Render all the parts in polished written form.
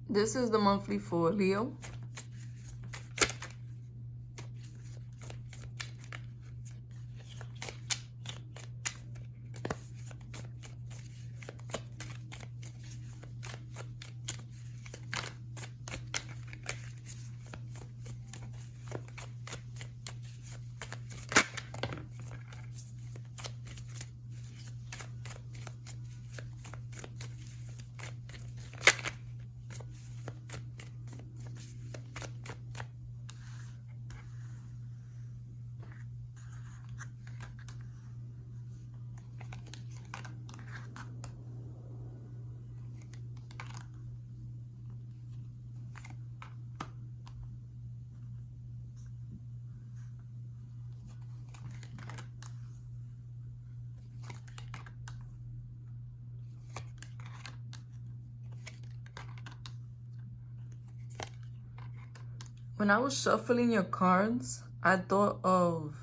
This is the monthly for Leo. When I was shuffling your cards, I thought of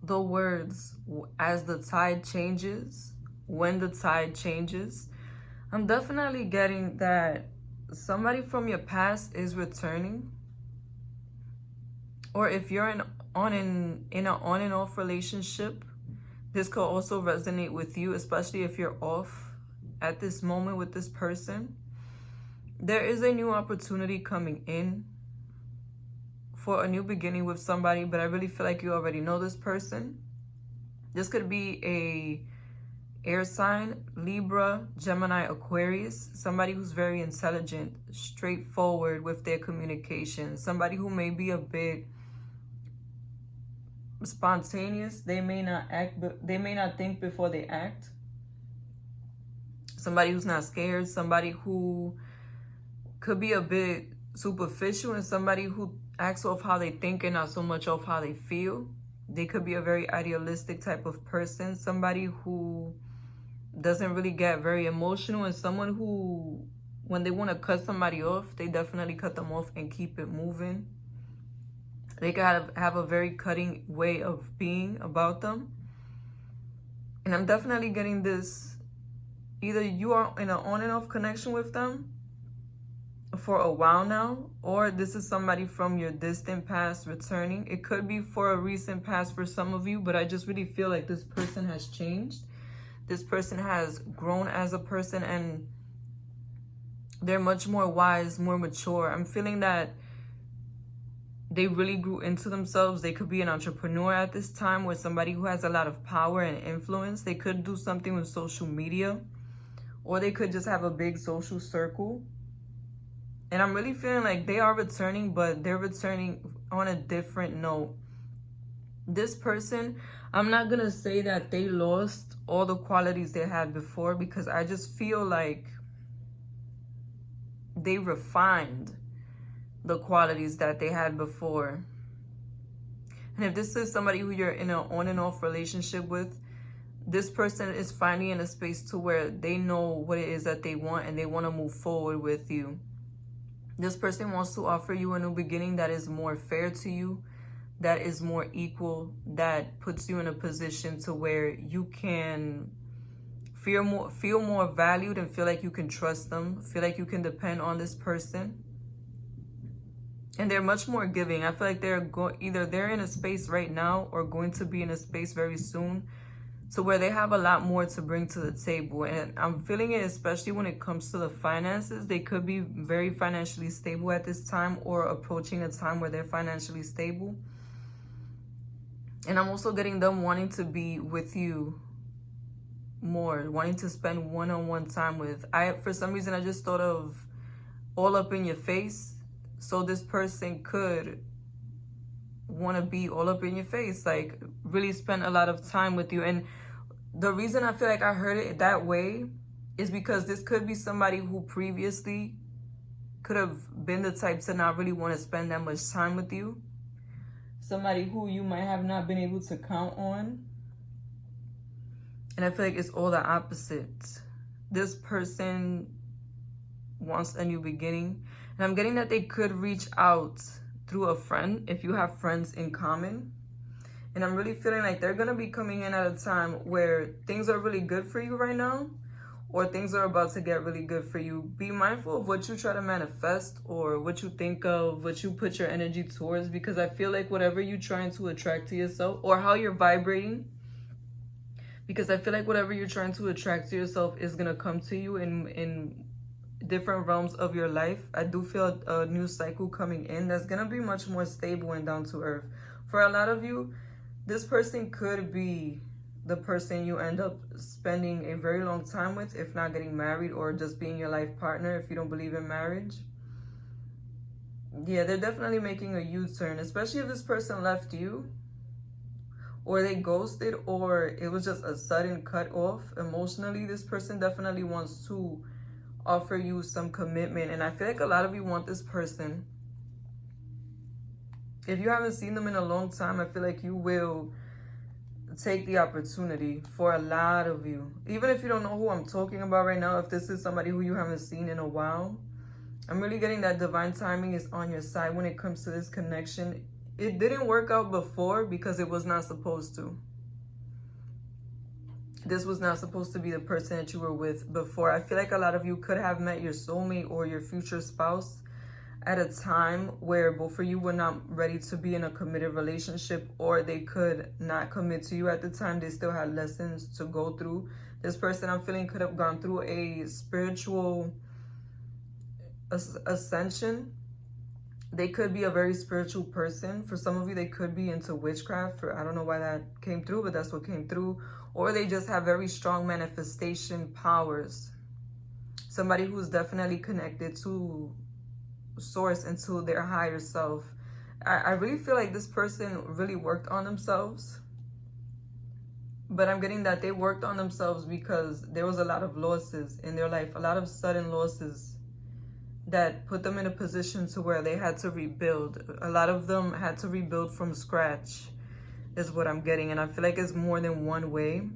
the words as the tide changes, when the tide changes. I'm definitely getting that somebody from your past is returning. Or if you're in an on and off relationship, this could also resonate with you, especially if you're off at this moment with this person. There is a new opportunity coming in for a new beginning with somebody, but I really feel like you already know this person. This could be a air sign, Libra, Gemini, Aquarius, somebody who's very intelligent, straightforward with their communication, somebody who may be a bit spontaneous. They may not act, but they may not think before they act. Somebody who's not scared, somebody who could be a bit superficial, and somebody who acts off how they think and not so much off how they feel. They could be a very idealistic type of person, somebody who doesn't really get very emotional, and someone who, when they want to cut somebody off, they definitely cut them off and keep it moving. They could have a very cutting way of being about them. And I'm definitely getting this, either you are in an on and off connection with them for a while now, or this is somebody from your distant past returning. It could be for a recent past for some of you, but I just really feel like this person has changed. This person has grown as a person, and they're much more wise, more mature. I'm feeling that they really grew into themselves. They could be an entrepreneur at this time, or somebody who has a lot of power and influence. They could do something with social media, or they could just have a big social circle. And I'm really feeling like they are returning, but they're returning on a different note. This person, I'm not going to say that they lost all the qualities they had before, because I just feel like they refined the qualities that they had before. And if this is somebody who you're in an on and off relationship with, this person is finally in a space to where they know what it is that they want, and they want to move forward with you. This person wants to offer you a new beginning that is more fair to you, that is more equal, that puts you in a position to where you can feel more valued, and feel like you can trust them, feel like you can depend on this person. And they're much more giving. I feel like either they're in a space right now, or going to be in a space very soon, to where they have a lot more to bring to the table. And I'm feeling it, especially when it comes to the finances. They could be very financially stable at this time, or approaching a time where they're financially stable. And I'm also getting them wanting to be with you more, wanting to spend one-on-one time with. For some reason, I just thought of all up in your face. So this person could want to be all up in your face, like really spend a lot of time with you. And the reason I feel like I heard it that way is because this could be somebody who previously could have been the type to not really want to spend that much time with you. Somebody who you might have not been able to count on. And I feel like it's all the opposite. This person wants a new beginning. And I'm getting that they could reach out through a friend, if you have friends in common. And I'm really feeling like they're going to be coming in at a time where things are really good for you right now, or things are about to get really good for you. Be mindful of what you try to manifest, or what you think of, what you put your energy towards, because I feel like whatever you're trying to attract to yourself, or how you're vibrating, because I feel like whatever you're trying to attract to yourself is going to come to you in different realms of your life. I do feel a new cycle coming in that's going to be much more stable and down to earth. For a lot of you, this person could be the person you end up spending a very long time with, if not getting married, or just being your life partner if you don't believe in marriage. Yeah, they're definitely making a U-turn, especially if this person left you, or they ghosted, or it was just a sudden cut off emotionally. This person definitely wants to offer you some commitment, and I feel like a lot of you want this person. If you haven't seen them in a long time, I feel like you will take the opportunity. For a lot of you, even if you don't know who I'm talking about right now, if this is somebody who you haven't seen in a while, I'm really getting that divine timing is on your side when it comes to this connection. It didn't work out before because it was not supposed to. This was not supposed to be the person that you were with before. I feel like a lot of you could have met your soulmate or your future spouse at a time where both of you were not ready to be in a committed relationship, or they could not commit to you at the time. They still had lessons to go through. This person, I'm feeling, could have gone through a spiritual ascension. They could be a very spiritual person. For some of you, they could be into witchcraft. I don't know why that came through, but that's what came through. Or they just have very strong manifestation powers. Somebody who's definitely connected to source and to their higher self. I really feel like this person really worked on themselves. But I'm getting that they worked on themselves because there was a lot of losses in their life. A lot of sudden losses that put them in a position to where they had to rebuild. A lot of them had to rebuild from scratch, is what I'm getting. And I feel like it's more than one way.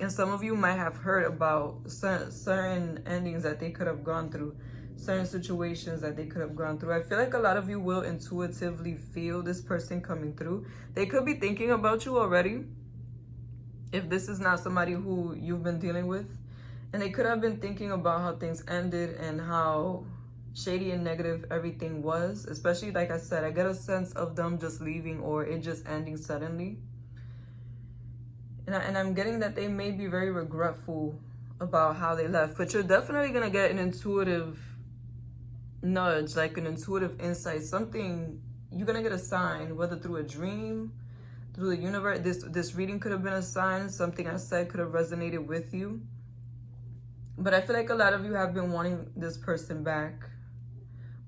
And some of you might have heard about certain endings that they could have gone through, certain situations that they could have gone through. I feel like a lot of you will intuitively feel this person coming through. They could be thinking about you already, if this is not somebody who you've been dealing with. And they could have been thinking about how things ended and how shady and negative everything was. Especially, like I said, I get a sense of them just leaving or it just ending suddenly. And I'm getting that they may be very regretful about how they left. But you're definitely going to get an intuitive nudge, like an intuitive insight. Something, you're going to get a sign, whether through a dream, through the universe. This reading could have been a sign. Something I said could have resonated with you. But I feel like a lot of you have been wanting this person back,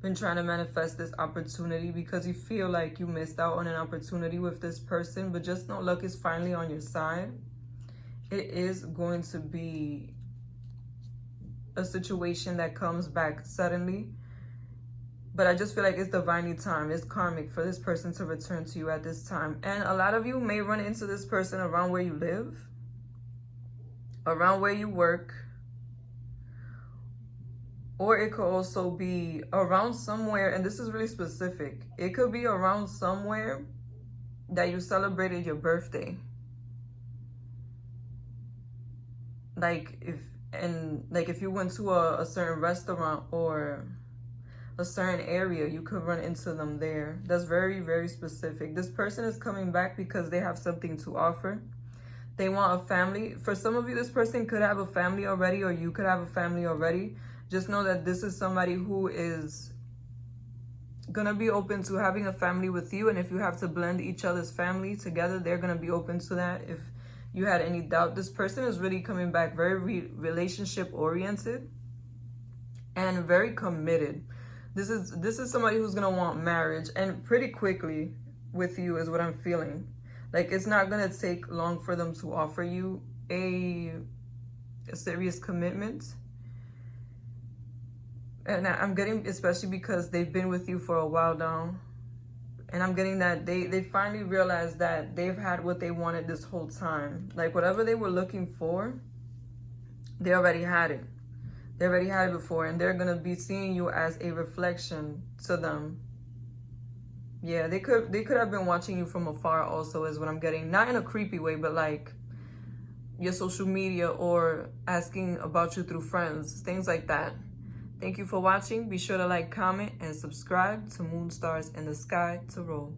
been trying to manifest this opportunity because you feel like you missed out on an opportunity with this person. But just know luck is finally on your side. It is going to be a situation that comes back suddenly. But I just feel like it's divinely timed. It's karmic for this person to return to you at this time. And a lot of you may run into this person around where you live, around where you work, or it could also be around somewhere, and this is really specific. It could be around somewhere that you celebrated your birthday. Like if you went to a certain restaurant or a certain area, you could run into them there. That's very, very specific. This person is coming back because they have something to offer. They want a family. For some of you, this person could have a family already, or you could have a family already. Just know that this is somebody who is going to be open to having a family with you. And if you have to blend each other's family together, they're going to be open to that. If you had any doubt, this person is really coming back very relationship oriented and very committed. This is somebody who's going to want marriage, and pretty quickly with you is what I'm feeling. Like, it's not going to take long for them to offer you a serious commitment. And I'm getting, especially because they've been with you for a while now, and I'm getting that they finally realized that they've had what they wanted this whole time. Like, whatever they were looking for, they already had it. They already had it before, and they're going to be seeing you as a reflection to them. Yeah, they could have been watching you from afar also, is what I'm getting. Not in a creepy way, but like your social media or asking about you through friends, things like that. Thank you for watching. Be sure to like, comment, and subscribe to Moon Stars in the Sky Tarot.